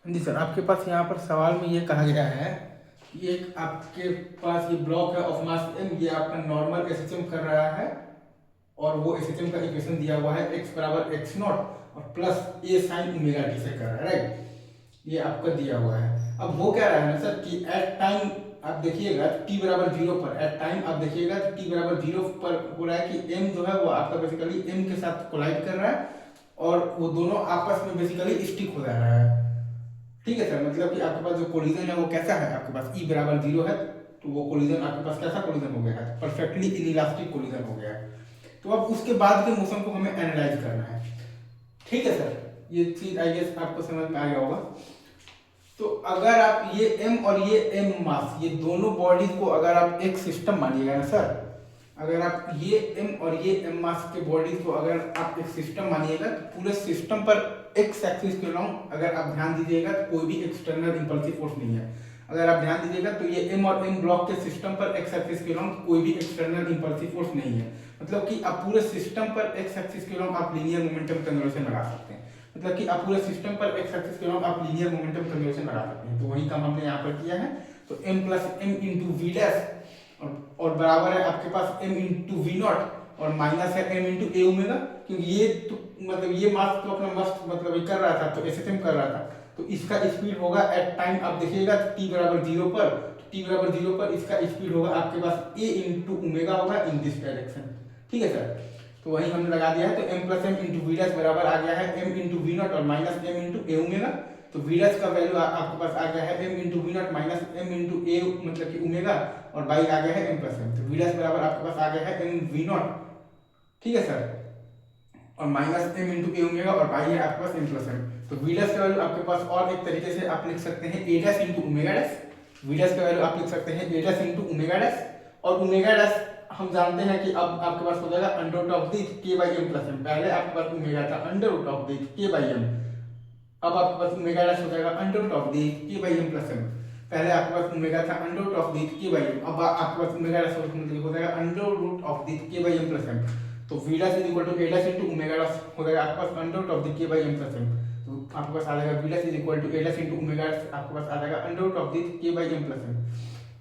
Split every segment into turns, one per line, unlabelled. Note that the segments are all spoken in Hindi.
जी सर, आपके पास यहाँ पर सवाल में ये कहा गया है कि एक आपके पास ये ब्लॉक है ऑफ मास m, ये आपका नॉर्मल एसएचएम कर रहा है और वो एसएचएम का इक्वेशन दिया हुआ है x बराबर x नॉट और plus a sine omega T से कर रहा है, राइट। ये आपका दिया हुआ है। अब वो क्या रहा है ना सर कि एट टाइम आप देखिएगा t बराबर 0 पर, एट टाइम आप देखिएगा तो t बराबर 0 पर हो रहा है कि m जो है वो आपका बेसिकली m के साथ कोलाइड कर रहा है और वो दोनों आपस में बेसिकली स्टिक हो जा रहा है। ठीक है सर, मतलब कि आपके पास जो कोलिजन है वो कैसा है, आपके पास E बराबर 0 है तो वो कोलिजन आपके पास कैसा कोलिजन हो गया है, परफेक्टली इनइलास्टिक कोलिजन हो गया है। तो अब उसके बाद के मोशन को हमें एनालाइज करना है। ठीक है सर, ये चीज आई गेस आपको समझ में आ गया होगा। तो अगर आप ये m और ये m मास, ये दोनों बॉडीज को अगर आप एक सिस्टम मानिएगा ना सर, अगर आप ये m और ये m मास के बॉडीज को अगर आप एक सिस्टम मानिएगा तो पूरे सिस्टम पर एक्स एक्सिस के लॉन्ग अगर आप ध्यान दीजिएगा तो कोई भी एक्सटर्नल इंपल्सिव फोर्स नहीं है। अगर आप ध्यान दीजिएगा तो ये m और m ब्लॉक के सिस्टम पर एक्स एक्सिस के लॉन्ग कोई भी एक्सटर्नल इंपल्सिव फोर्स नहीं है। मतलब कि आप पूरे सिस्टम पर एक्स एक्सिस के लॉन्ग आप लीनियर मोमेंटम कन्वर्जन लगा सकते हैं। मतलब कि आप पूरे सिस्टम पर एक्स एक्सिस के लॉन्ग आप लीनियर मोमेंटम कन्वर्जन लगा सकते हैं। तो वही काम हमने यहाँ पर किया है। तो m plus m into we dash और बराबर है आपके पास m इंटू वी नॉट और माइनस है m इंटू ए ओमेगा, क्योंकि ये तो मतलब ये मास तो अपना मस्त मतलब ये कर रहा था तो एसएचएम कर रहा था, तो इसका स्पीड होगा एट टाइम आप देखिएगा t बराबर 0 पर, t बराबर 0 पर इसका स्पीड होगा आपके पास a इंटू ओमेगा होगा इन दिस डायरेक्शन। ठीक है सर, तो वही हमने लगा दिया है। तो m plus M into we dash बराबर आ गया है m इंटू वी नॉट और माइनस m इंटू ए ओमेगा। तो वी डैश का वैल्यू आपके पास आ गया है m into we naught minus m into A मतलब कि ओमेगा और बाई आ गया है m प्लस एम। तो वी डैश बराबर आपके पास आ गया है m वी नॉट, ठीक है सर, और माइनस m इंटू ए ओमेगा और बाई है आपके पास m प्लस एम। तो वी डैश का वैल्यू आपके पास और एक तरीके से आप लिख सकते हैं a dash into omega dash. V dash का वैल्यू आप लिख सकते हैं a dash into omega dash और ओमेगा डैश हम जानते हैं कि अब आपके पास हो जाएगा under root of the k by m plus m. पहले आपके पास ओमेगा था under root of the k by m, अब आपके पास ओमेगा डैश हो जाएगा under root of the k by m plus m। पहले आपके पास ओमेगा था under root of the k by m, अब आपके पास ओमेगा डैश हो जाएगा under root of the k by m plus m। तो v dash is equal to a dash into omega dash हो जाएगा आपके पास under root of the k by m plus m। तो आपके पास आ जाएगा v dash is equal to a dash into omega dash, आपके पास आ जाएगा under root of the k by m plus m।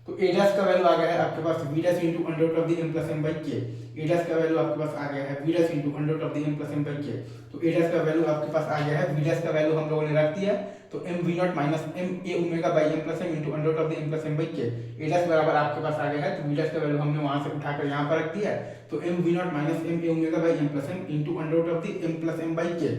तो a डैश का वैल्यू आ गया है आपके पास v dash into under root of the m plus m by k। a dash का वैल्यू आपके पास आ गया है v dash into under root of the m plus m by k। तो a डैश का वैल्यू आपके पास आ गया है, v डैश का वैल्यू हम लोगों ने रख दिया तो m v not minus m a omega by m plus m into under root of the m plus m by k। a dash बराबर आपके पास आ गया है, तो v डैश का वैल्यू हमने वहां से उठाकर यहाँ पर रख दिया है। तो m v not minus m a omega by m plus m into under root of the m plus m by k।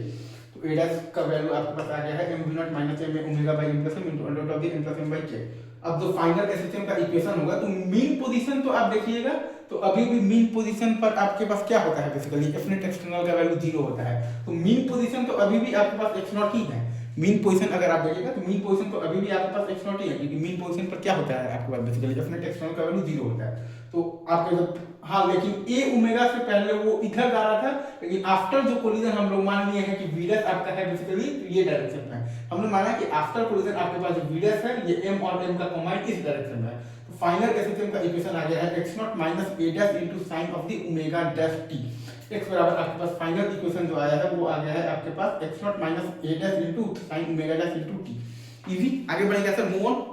तो a डैश का वैल्यू आपके पास आ गया है m v not minus m a omega by m plus m into under root of the m plus m by k। अब जो फाइनल एसएचएम का इक्वेशन होगा तो मीन पोजीशन तो आप देखिएगा तो अभी भी मीन पोजीशन पर आपके पास क्या होता है, बेसिकली एफ नेट एक्सटर्नल का वैल्यू 0 होता है। तो मीन पोजीशन तो अभी भी आपके पास x नॉट ही है। मीन पोजीशन अगर आप देखिएगा तो मीन पोजीशन तो अभी भी आपके पास x नॉट ही है, क्योंकि मीन पोजीशन पर क्या होता है आपके पास बेसिकली एफ नेट एक्सटर्नल का वैल्यू 0 होता है। तो आपके हाँ, लेकिन a ओमेगा से पहले वो इधर जा रहा था, लेकिन आफ्टर जो कोलिजन हम लोग मान लिए हैं कि v डैश आपका है बेसिकली ये डायरेक्शन में। हमने माना कि आफ्टर कोलिजन आपके पास जो v डैश है ये m और m का कॉम्बाइंड इस डायरेक्शन में है। तो फाइनल एसएचएम का इक्वेशन आ गया है x not minus a dash into sine of the omega dash t। x बराबर आपके पास फाइनल इक्वेशन जो आया है वो आ गया है आपके पास x not minus a dash into sine omega dash into t। Easy, आगे बढ़ेगा सर, मूव ऑन।